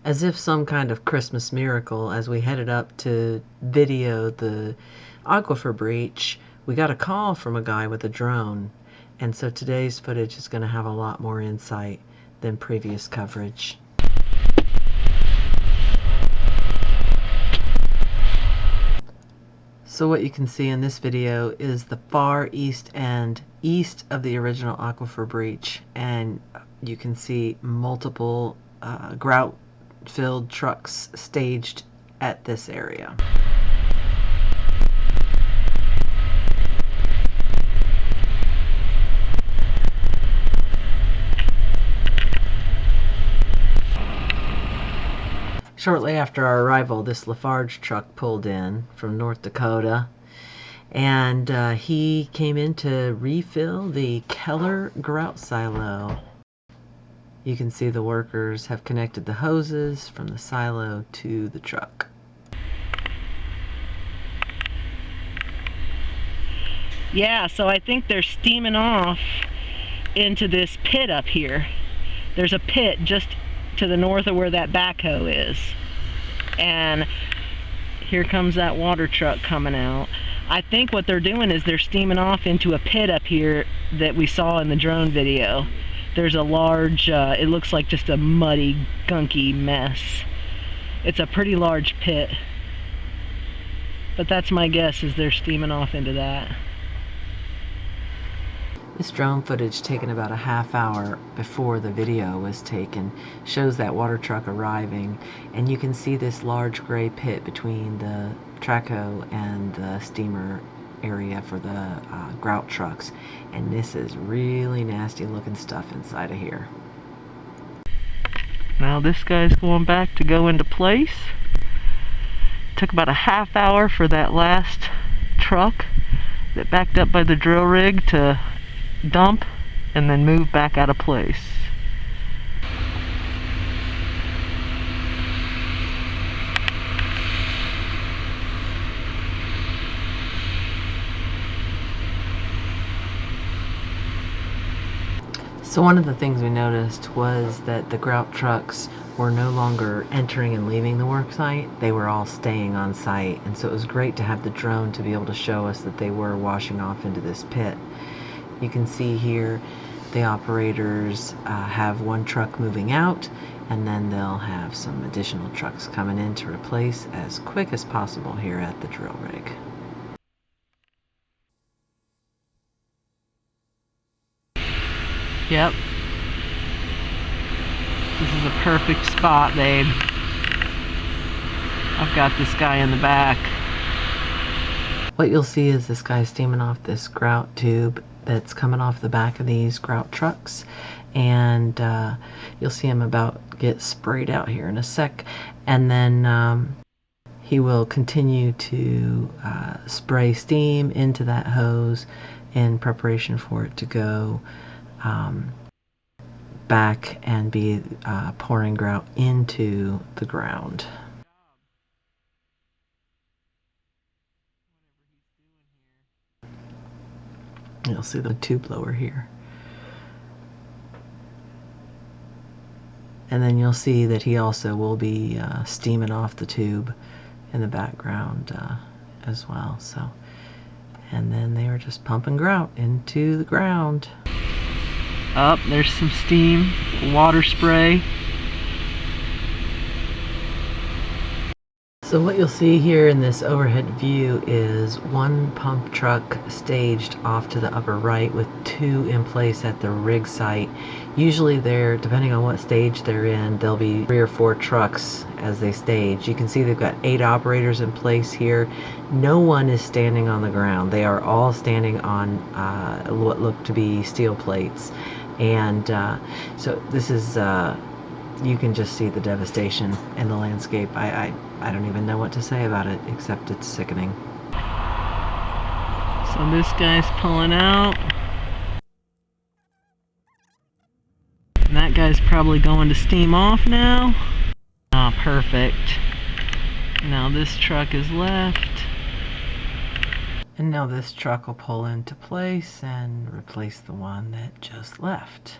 As if some kind of Christmas miracle, as we headed up to video the aquifer breach, we got a call from a guy with a drone. And so today's footage is going to have a lot more insight than previous coverage. So what you can see in this video is the far east end, east of the original aquifer breach, and you can see multiple grout-filled trucks staged at this area. Shortly after our arrival, this Lafarge truck pulled in from North Dakota, and he came in to refill the Keller grout silo. You can see the workers have connected the hoses from the silo to the truck. Yeah, so I think they're steaming off into this pit up here. There's a pit just to the north of where that backhoe is. And here comes that water truck coming out. I think what they're doing is they're steaming off into a pit up here that we saw in the drone video. There's a large, it looks like just a muddy, gunky mess. It's a pretty large pit. But that's my guess, is they're steaming off into that. This drone footage, taken about a half hour before the video was taken, shows that water truck arriving, and you can see this large gray pit between the trackhoe and the steamer area for the grout trucks, and this is really nasty looking stuff inside of here. Now this guy's going back to go into place. Took about a half hour for that last truck that backed up by the drill rig to dump and then move back out of place. So one of the things we noticed was that the grout trucks were no longer entering and leaving the work site. They were all staying on site, and so it was great to have the drone to be able to show us that they were washing off into this pit. You can see here the operators have one truck moving out, and then they'll have some additional trucks coming in to replace as quick as possible here at the drill rig. Yep. This is a perfect spot, babe. I've got this guy in the back. What you'll see is this guy steaming off this grout tube that's coming off the back of these grout trucks, and you'll see him about get sprayed out here in a sec, and then he will continue to spray steam into that hose in preparation for it to go back and be pouring grout into the ground. You'll see the tube blower here. And then you'll see that he also will be steaming off the tube in the background as well. So, and then they are just pumping grout into the ground. Up, there's some steam, water spray. So what you'll see here in this overhead view is one pump truck staged off to the upper right with two in place at the rig site. Usually they're, depending on what stage they're in, there'll be 3 or 4 trucks as they stage. You can see they've got 8 operators in place here. No one is standing on the ground. They are all standing on what look to be steel plates. And so this is, you can just see the devastation in the landscape. I don't even know what to say about it, except it's sickening. So this guy's pulling out. And that guy's probably going to steam off now. Ah, perfect. Now this truck is left. And now this truck will pull into place and replace the one that just left.